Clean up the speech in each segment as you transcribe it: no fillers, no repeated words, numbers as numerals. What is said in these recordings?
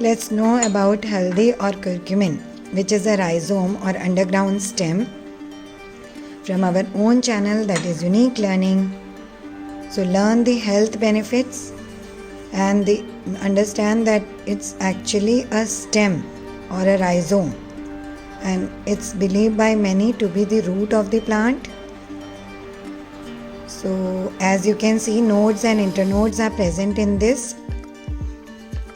Let's know about haldi or curcumin, which is a rhizome or underground stem, from our own channel, that is Unique Learning. So learn the health benefits and understand that it's actually a stem or a rhizome, and it's believed by many to be the root of the plant. So as you can see, nodes and internodes are present in this.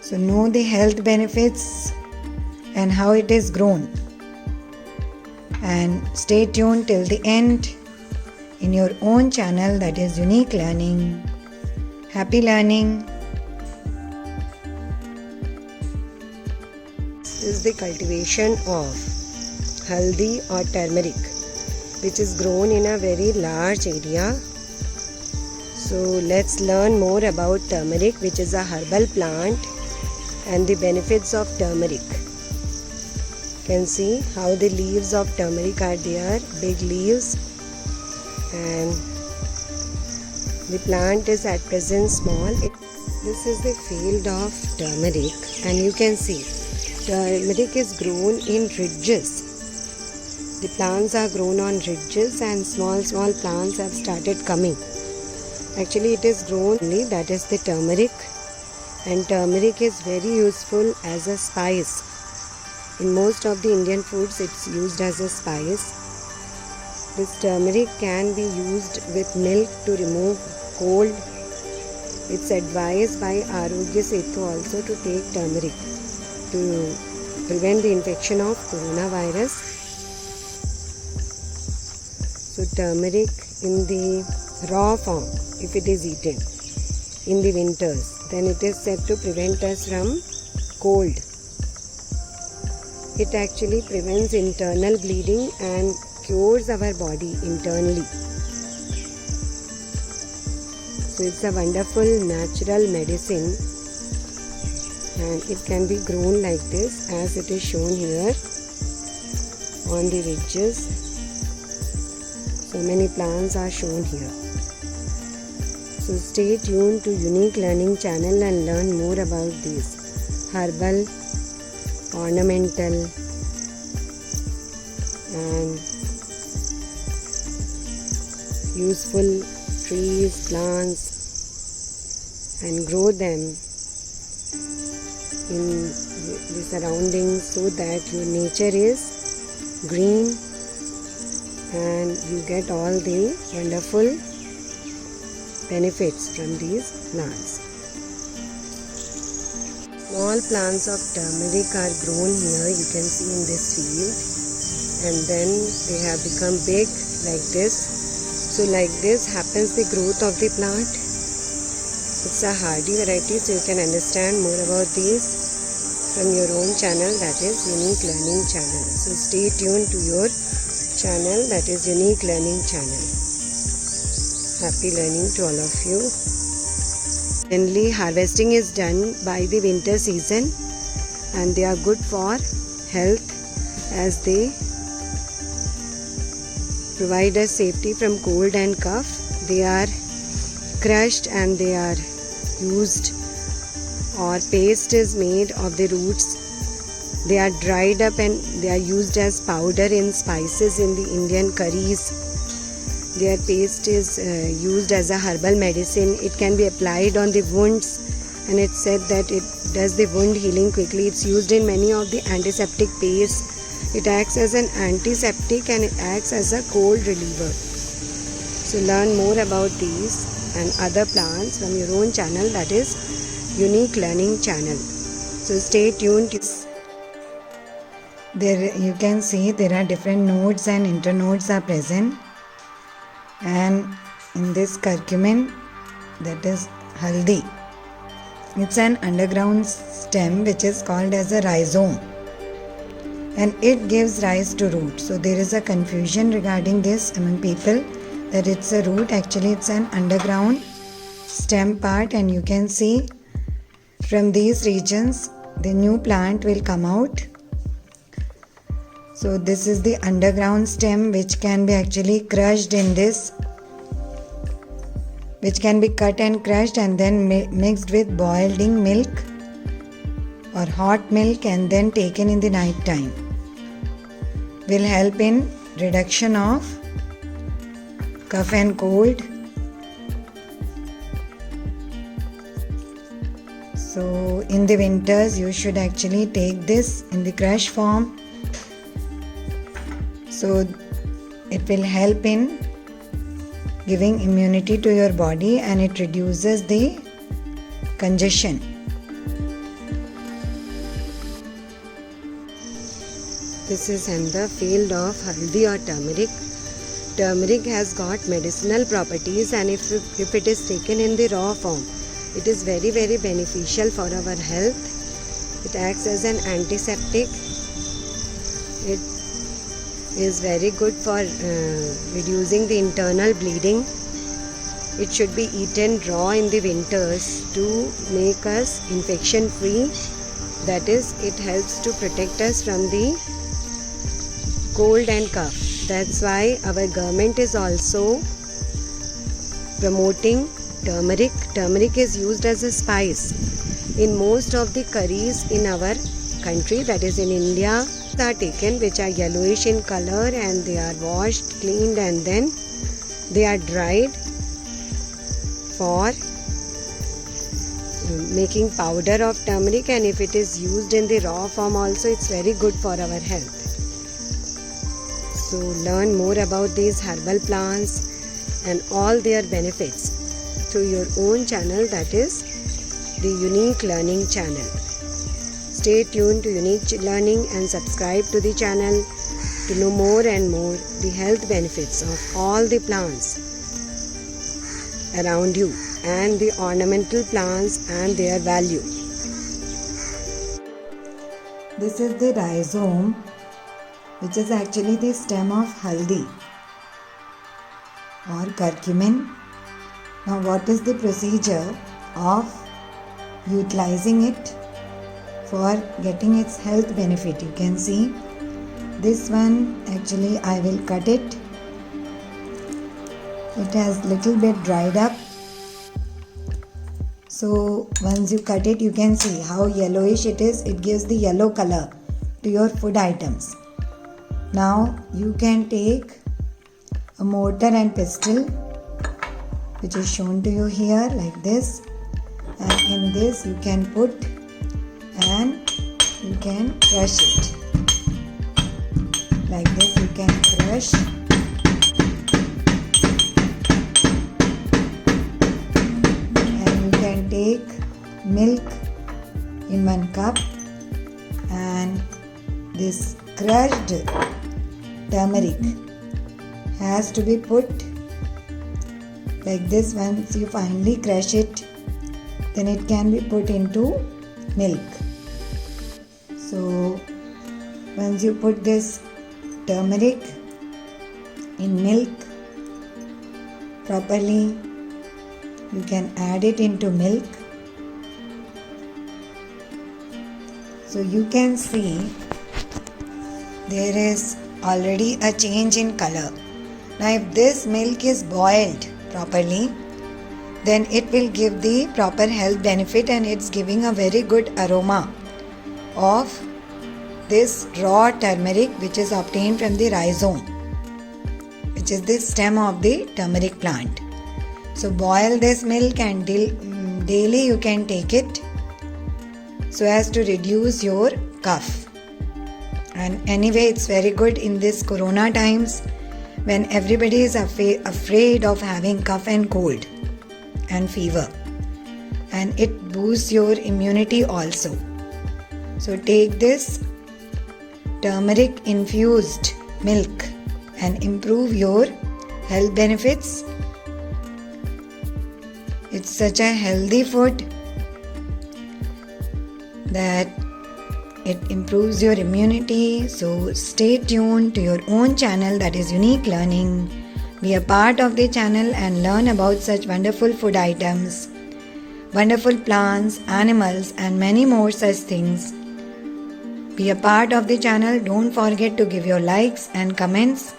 So know the health benefits and how it is grown, and stay tuned till the end in your own channel, that is Unique Learning. Happy learning. This is the cultivation of haldi or turmeric, which is grown in a very large area. So let's learn more about turmeric, which is a herbal plant, and the benefits of turmeric. You can see how the leaves of turmeric are there, big leaves, and the plant is at present small. This is the field of turmeric, and you can see turmeric is grown in ridges. The plants are grown on ridges, and small plants have started coming. Actually it is grown only, that is the turmeric, and turmeric is very useful as a spice. In most of the Indian foods it's used as a spice. This turmeric can be used with milk to remove cold. It's advised by Arogya Setu also to take turmeric to prevent the infection of coronavirus. So turmeric in the raw form, if it is eaten in the winters, then it is said to prevent us from cold. It actually prevents internal bleeding and cures our body internally. So it's a wonderful natural medicine, and it can be grown like this as it is shown here on the ridges. So many plants are shown here. So stay tuned to Unique Learning channel and learn more about these herbal, ornamental, and useful trees, plants, and grow them in the surroundings so that your nature is green and you get all the wonderful benefits from these plants. Small plants of turmeric are grown here, you can see in this field, and then they have become big like this. So like this happens the growth of the plant. It's a hardy variety, so you can understand more about these from your own channel, that is Unique Learning channel. So stay tuned to your channel, that is Unique Learning channel. Happy learning to all of you. Generally harvesting is done by the winter season, and they are good for health as they provide us safety from cold and cough. They are crushed and they are used, or paste is made of the roots. They are dried up and they are used as powder in spices in the Indian curries. Their paste is used as a herbal medicine. It can be applied on the wounds, and it's said that it does the wound healing quickly. It's used in many of the antiseptic pastes. It acts as an antiseptic and it acts as a cold reliever. So learn more about these and other plants from your own channel, that is Unique Learning channel. So stay tuned. There you can see there are different nodes and internodes are present, and in this curcumin, that is haldi, it's an underground stem which is called as a rhizome, and it gives rise to root. So there is a confusion regarding this among people that it's a root. Actually it's an underground stem part, and you can see from these regions the new plant will come out. So this is the underground stem which can be actually crushed in this, which can be cut and crushed and then mixed with boiling milk or hot milk and then taken in the night time will help in reduction of cough and cold. So in the winters you should actually take this in the crush form, so it will help in giving immunity to your body and it reduces the congestion. This is in the field of haldi or turmeric. Turmeric has got medicinal properties, and if it is taken in the raw form, it is very beneficial for our health. It acts as an antiseptic. It is very good for reducing the internal bleeding. It should be eaten raw in the winters to make us infection free. That is, it helps to protect us from the cold and cough. That's why our government is also promoting turmeric. Turmeric is used as a spice in most of the curries in our country, that is in India. Are taken which are yellowish in color and they are washed, cleaned, and then they are dried for making powder of turmeric, and if it is used in the raw form also, it's very good for our health. So learn more about these herbal plants and all their benefits through your own channel, that is the Unique Learning channel. Stay tuned to Unique Learning and subscribe to the channel to know more and more the health benefits of all the plants around you and the ornamental plants and their value. This is the rhizome, which is actually the stem of haldi or curcumin. Now what is the procedure of utilizing it for getting its health benefit? You can see this one, actually I will cut it. It has little bit dried up, so once you cut it you can see how yellowish it is. It gives the yellow color to your food items. Now you can take a mortar and pestle, which is shown to you here like this, and in this you can put and you can crush it like this. You can crush and you can take milk in 1 cup and this crushed turmeric has to be put like this. Once you finally crush it, then it can be put into milk. So once you put this turmeric in milk properly, you can add it into milk. So you can see there is already a change in color. Now if this milk is boiled properly, then it will give the proper health benefit, and it's giving a very good aroma of this raw turmeric which is obtained from the rhizome, which is the stem of the turmeric plant. So boil this milk and daily you can take it so as to reduce your cough. And anyway, it's very good in this corona times when everybody is afraid of having cough and cold and fever, and it boosts your immunity also. So take this turmeric infused milk and improve your health benefits. It's such a healthy food that it improves your immunity. So stay tuned to your own channel, that is Unique Learning. Be a part of the channel and learn about such wonderful food items, wonderful plants, animals, and many more such things. Be a part of the channel. Don't forget to give your likes and comments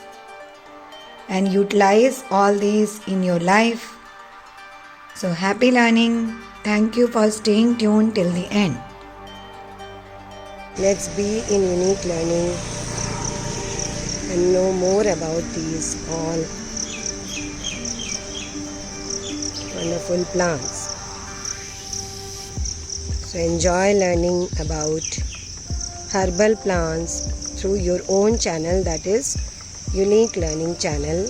and utilize all these in your life. So happy learning. Thank you for staying tuned till the end. Let's be in unique learning and know more about these all wonderful plants. So enjoy learning about herbal plants through your own channel, that is Unique Learning Channel.